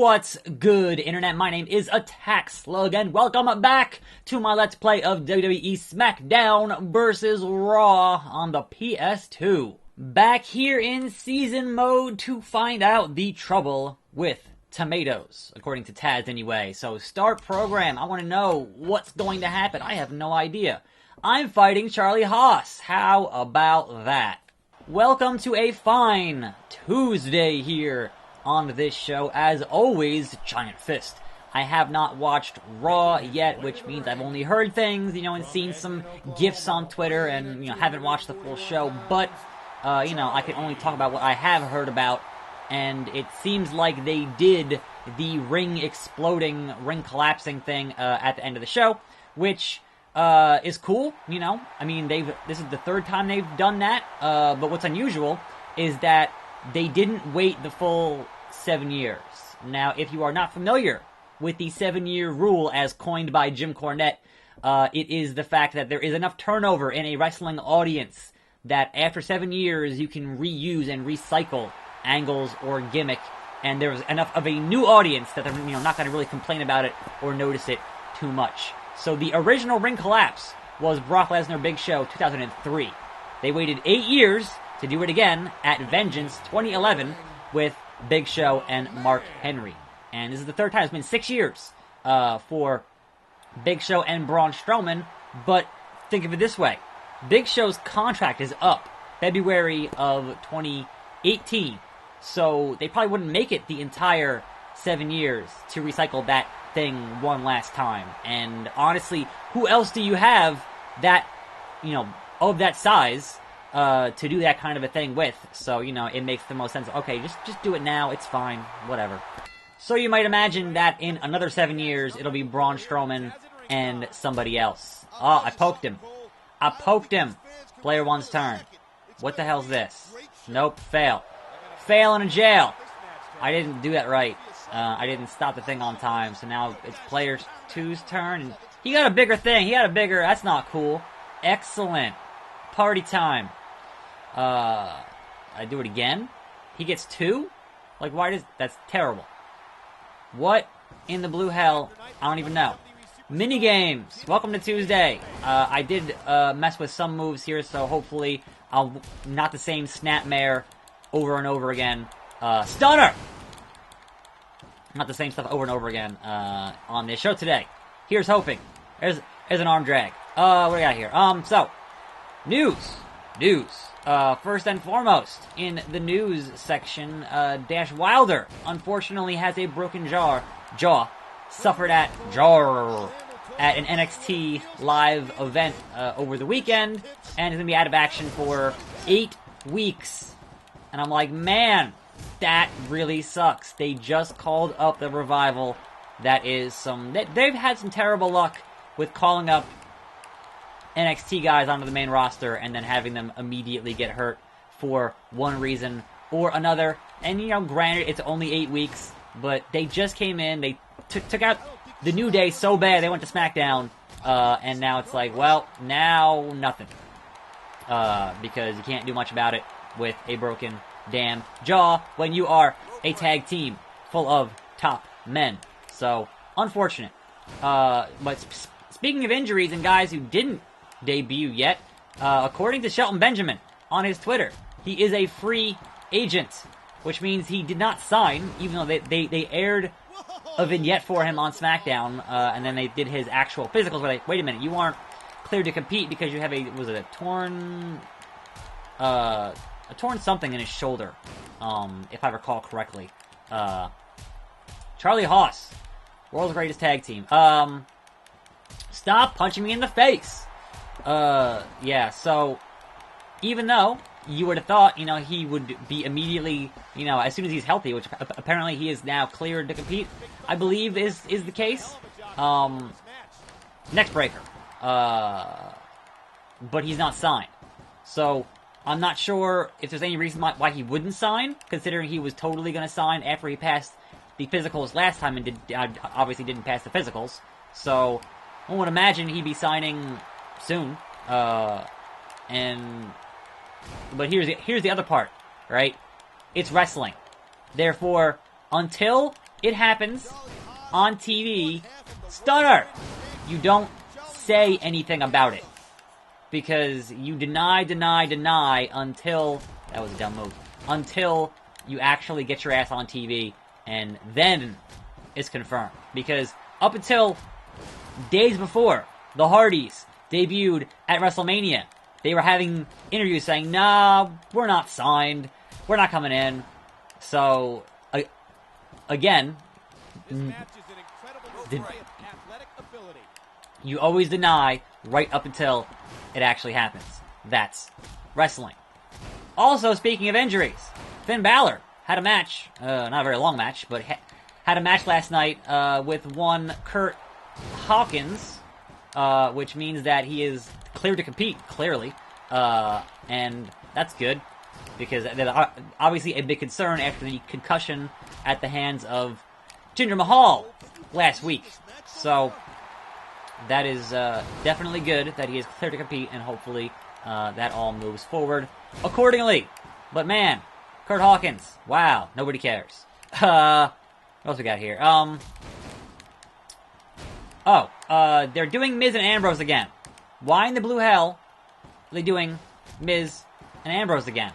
What's good, Internet? My name is attackslug, and welcome back to my Let's Play of WWE SmackDown vs. Raw on the PS2. Back here in season mode to find out the trouble with tomatoes, according to Taz anyway. So start program. I want to know what's going to happen. I have no idea. I'm fighting Charlie Haas. How about that? Welcome to a fine Tuesday here on this show. As always, Giant Fist. I have not watched Raw yet, which means I've only heard things, and seen some GIFs on Twitter, and, haven't watched the full show, but, I can only talk about what I have heard about, and it seems like they did the ring exploding, ring collapsing thing, at the end of the show, which, is cool, I mean, this is the third time they've done that, but what's unusual is that they didn't wait the full 7 years. Now, if you are not familiar with the 7-year rule as coined by Jim Cornette, it is the fact that there is enough turnover in a wrestling audience that after 7 years you can reuse and recycle angles or gimmick, and there's enough of a new audience that they're not going to really complain about it or notice it too much. So the original ring collapse was Brock Lesnar Big Show 2003. They waited 8 years to do it again at Vengeance 2011 with Big Show and Mark Henry. And this is the third time. It's been 6 years for Big Show and Braun Strowman, but think of it this way. Big Show's contract is up February of 2018, so they probably wouldn't make it the entire 7 years to recycle that thing one last time. And honestly, who else do you have that, of that size to do that kind of a thing with? So, it makes the most sense. Okay, just do it now. It's fine. Whatever. So you might imagine that in another 7 years, it'll be Braun Strowman and somebody else. Oh, I poked him. Player one's turn. What the hell's this? Nope, fail. Fail in a jail. I didn't do that right. I didn't stop the thing on time, so now it's player two's turn. And he got a bigger thing. That's not cool. Excellent. Party time. I do it again? He gets 2? That's terrible. What in the blue hell? I don't even know. Minigames. Welcome to Tuesday. I did mess with some moves here, so hopefully I'll not the same snapmare over and over again. Stunner! Not the same stuff over and over again on this show today. Here's hoping. There's an arm drag. What do we got here? So, news. First and foremost, in the news section, Dash Wilder unfortunately has a broken jaw suffered at an NXT live event over the weekend, and is going to be out of action for 8 weeks. And I'm like, man, that really sucks. They just called up the Revival. They've had some terrible luck with calling up NXT guys onto the main roster and then having them immediately get hurt for one reason or another. And, granted, it's only 8 weeks, but they just came in, they took out the New Day so bad they went to SmackDown, and now it's like, well, now nothing. Because you can't do much about it with a broken damn jaw when you are a tag team full of top men. So, unfortunate. But speaking of injuries and guys who didn't debut yet, according to Shelton Benjamin on his Twitter, he is a free agent, which means he did not sign, even though they aired a vignette for him on SmackDown, and then they did his actual physicals. But wait a minute, you aren't cleared to compete because you have a torn something in his shoulder, if I recall correctly. Charlie Haas, world's greatest tag team. Stop punching me in the face. Yeah, so, even though you would have thought, he would be immediately, as soon as he's healthy, which apparently he is now cleared to compete, I believe is the case. Neck breaker. But he's not signed. So, I'm not sure if there's any reason why he wouldn't sign, considering he was totally going to sign after he passed the physicals last time and obviously didn't pass the physicals. So, I would imagine he'd be signing soon. But here's the other part, right? It's wrestling. Therefore, until it happens on TV, stunner. You don't say anything about it. Because you deny until... That was a dumb move. Until you actually get your ass on TV, and then it's confirmed. Because up until days before the Hardys debuted at WrestleMania, they were having interviews saying, nah, we're not signed. We're not coming in. So, again, you always deny right up until it actually happens. That's wrestling. Also, speaking of injuries, Finn Balor had a match, not a very long match, but had a match last night with one Kurt Hawkins, which means that he is cleared to compete, clearly. And that's good, because there's obviously a big concern after the concussion at the hands of Jinder Mahal last week. So that is definitely good that he is cleared to compete, and hopefully that all moves forward accordingly. But man, Kurt Hawkins, wow, nobody cares. What else we got here? They're doing Miz and Ambrose again. Why in the blue hell are they doing Miz and Ambrose again?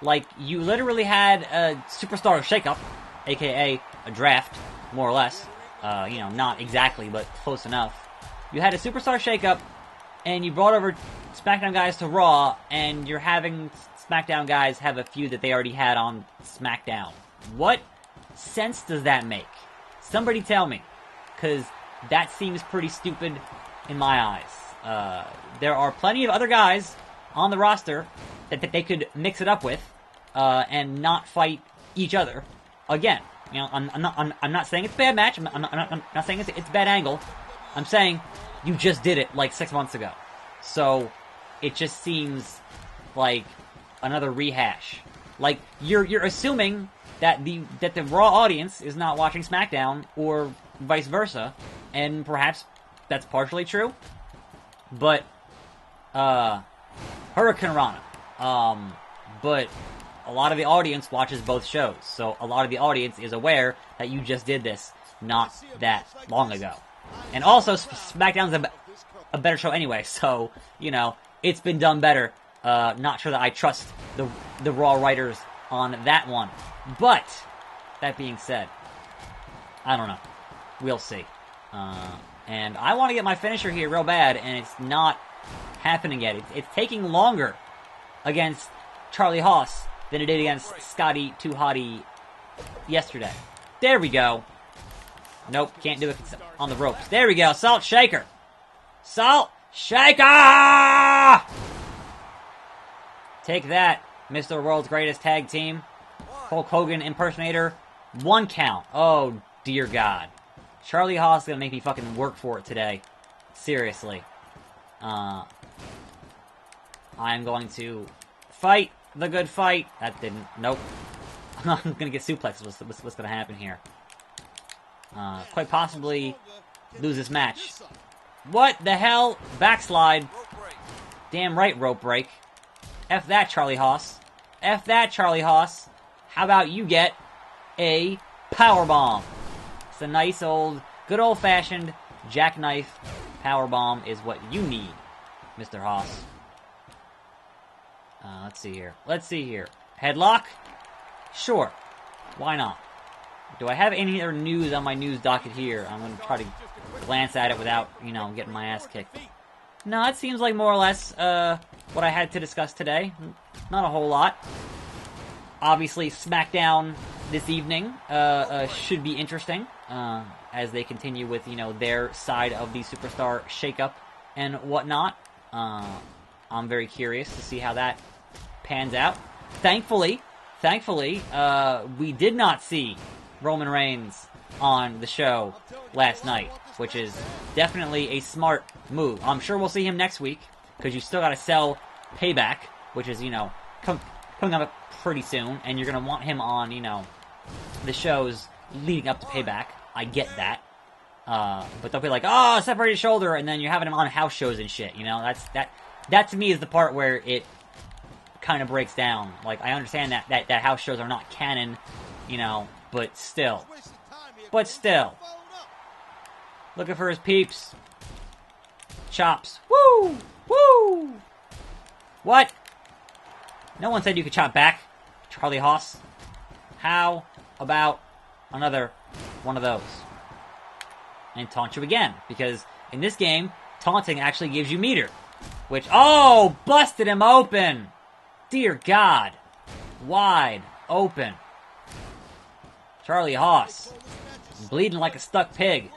Like, you literally had a superstar shakeup, aka a draft, more or less. Not exactly, but close enough. You had a superstar shakeup, and you brought over SmackDown guys to Raw, and you're having SmackDown guys have a feud that they already had on SmackDown. What sense does that make? Somebody tell me, because that seems pretty stupid in my eyes. There are plenty of other guys on the roster that they could mix it up with, and not fight each other. Again, I'm not saying it's a bad match. I'm not saying it's a bad angle. I'm saying you just did it like 6 months ago. So it just seems like another rehash. Like, you're assuming that the Raw audience is not watching SmackDown, or vice versa, and perhaps that's partially true. But Hurricane Rana. But a lot of the audience watches both shows, so a lot of the audience is aware that you just did this not that long ago. And also, SmackDown's a better show anyway, so, it's been done better. Not sure that I trust the Raw writers on that one. But, that being said, I don't know. We'll see. And I want to get my finisher here real bad, and it's not happening yet. It's taking longer against Charlie Haas than it did against Scotty 2 Hotty yesterday. There we go. Nope, can't do it on the ropes. There we go. Salt Shaker. Salt Shaker! Take that, Mr. World's Greatest Tag Team. Hulk Hogan impersonator. 1 count. Oh, dear God. Charlie Haas is going to make me fucking work for it today. Seriously. I'm going to fight the good fight. That didn't. Nope. I'm going to get suplexed. What's going to happen here? Quite possibly lose this match. What the hell? Backslide. Damn right, rope break. F that, Charlie Haas. F that, Charlie Haas. How about you get a powerbomb? It's a nice old, good old-fashioned jackknife powerbomb is what you need, Mr. Haas. Let's see here. Headlock? Sure. Why not? Do I have any other news on my news docket here? I'm going to try to glance at it without, getting my ass kicked. No, it seems like more or less what I had to discuss today. Not a whole lot. Obviously, SmackDown this evening should be interesting as they continue with, their side of the superstar shakeup and whatnot. I'm very curious to see how that pans out. Thankfully, we did not see Roman Reigns on the show last night, which is definitely a smart move. I'm sure we'll see him next week, because you still got to sell Payback, which is, coming up pretty soon, and you're going to want him on, the shows leading up to Payback. I get that. But they'll be like, separated shoulder, and then you're having him on house shows and shit, That to me is the part where it kind of breaks down. Like, I understand that house shows are not canon, but still. But still. Looking for his peeps. Chops. Woo! Woo! What? No one said you could chop back, Charlie Haas. How about another one of those? And taunt you again, because in this game, taunting actually gives you meter. Which, oh, busted him open! Dear God. Wide open. Charlie Haas. Bleeding like a stuck pig.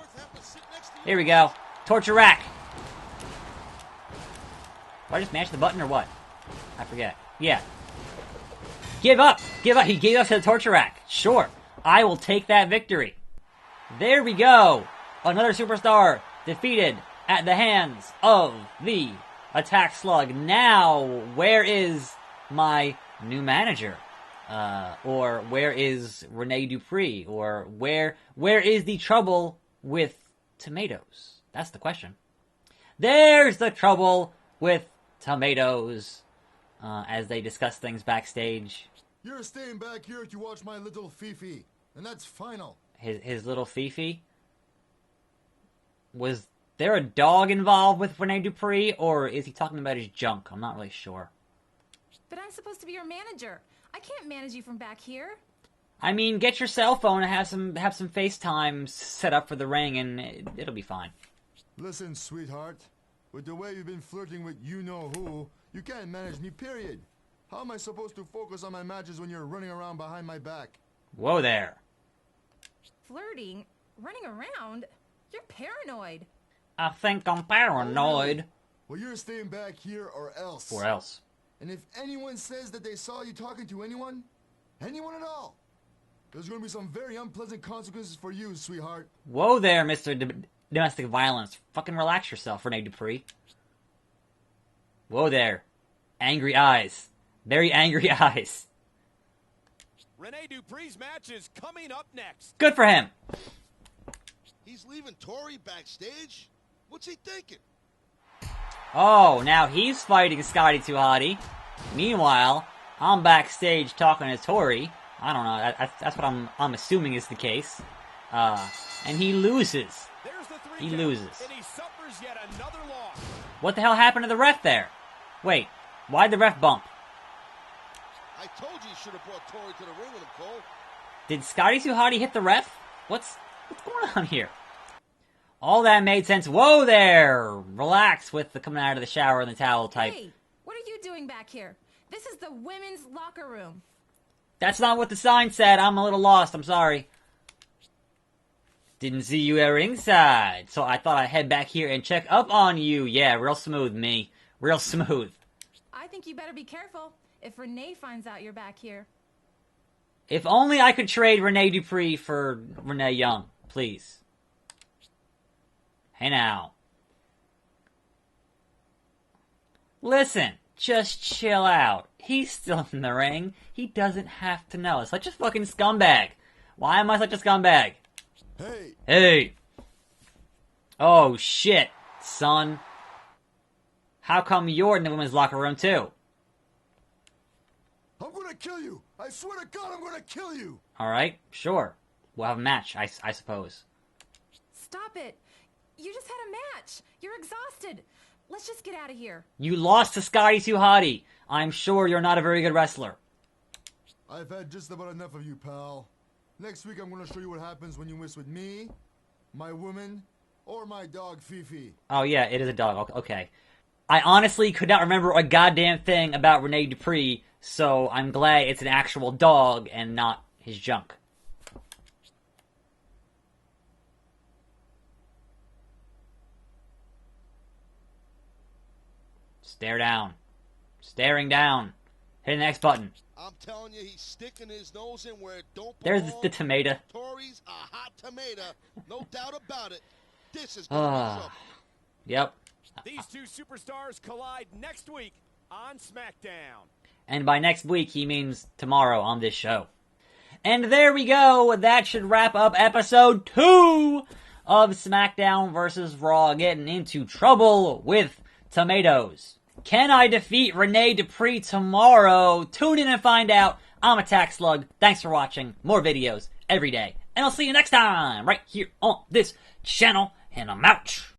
Here we go. Torture rack. Do I just mash the button or what? I forget. Yeah. Give up! Give up! He gave us a torture rack. Sure. I will take that victory. There we go. Another superstar defeated at the hands of the Attack Slug. Now, where is my new manager? Or where is Rene Dupree? Or where is the trouble with tomatoes? That's the question. There's the trouble with tomatoes. As they discuss things backstage. You're staying back here to watch my little Fifi, and that's final. His little Fifi? Was there a dog involved with Rene Dupree, or is he talking about his junk? I'm not really sure. But I'm supposed to be your manager. I can't manage you from back here. I mean, get your cell phone and have some FaceTime set up for the ring, and it'll be fine. Listen, sweetheart. With the way you've been flirting with you-know-who, you can't manage me, period. How am I supposed to focus on my matches when you're running around behind my back? Whoa there. Flirting? Running around? You're paranoid. I think I'm paranoid. Well, you're staying back here or else. Or else. And if anyone says that they saw you talking to anyone at all, there's going to be some very unpleasant consequences for you, sweetheart. Whoa there, Mr. Domestic Violence. Fucking relax yourself, Rene Dupree. Whoa there. Angry eyes. Very angry eyes. Rene Dupree's match is coming up next. Good for him. He's leaving Tori backstage? What's he thinking? Oh, now he's fighting Scotty 2 Hotty. Meanwhile, I'm backstage talking to Tori. I don't know. That's what I'm assuming is the case. And he loses. He loses. And he suffers yet another loss. What the hell happened to the ref there? Wait, why'd the ref bump? I told you should have brought Tori to the ring with him, Cole. Did Scotty 2 Hotty hit the ref? What's going on here? All that made sense. Whoa there! Relax with the coming out of the shower and the towel type. Hey, what are you doing back here? This is the women's locker room. That's not what the sign said. I'm a little lost. I'm sorry. Didn't see you at ringside, so I thought I'd head back here and check up on you. Yeah, real smooth, me. Real smooth. I think you better be careful if Renee finds out you're back here. If only I could trade Rene Dupree for Renee Young, please. Hey now. Listen, just chill out. He's still in the ring. He doesn't have to know. Such a fucking scumbag. Why am I such a scumbag? Hey! Hey! Oh shit, son. How come you're in the women's locker room too? I'm gonna kill you! I swear to God, I'm gonna kill you! Alright, sure. We'll have a match, I suppose. Stop it. You just had a match. You're exhausted. Let's just get out of here. You lost to Scotty 2 Hotty. I'm sure you're not a very good wrestler. I've had just about enough of you, pal. Next week I'm gonna show you what happens when you miss with me, my woman, or my dog Fifi. Oh yeah, it is a dog. Okay. I honestly could not remember a goddamn thing about Rene Dupree, so I'm glad it's an actual dog and not his junk. Stare down. Staring down. Hit the X button. I'm telling you, he's sticking his nose in where it don't There's belong. the tomato. Tori's a hot tomato, no doubt about it. This is gonna be trouble. Yep. These two superstars collide next week on SmackDown. And by next week, he means tomorrow on this show. And there we go. That should wrap up episode 2 of SmackDown vs. Raw, getting into trouble with tomatoes. Can I defeat Rene Dupree tomorrow? Tune in and find out. I'm Attack Slug. Thanks for watching. More videos every day and I'll see you next time, right here on this channel, and I'm out.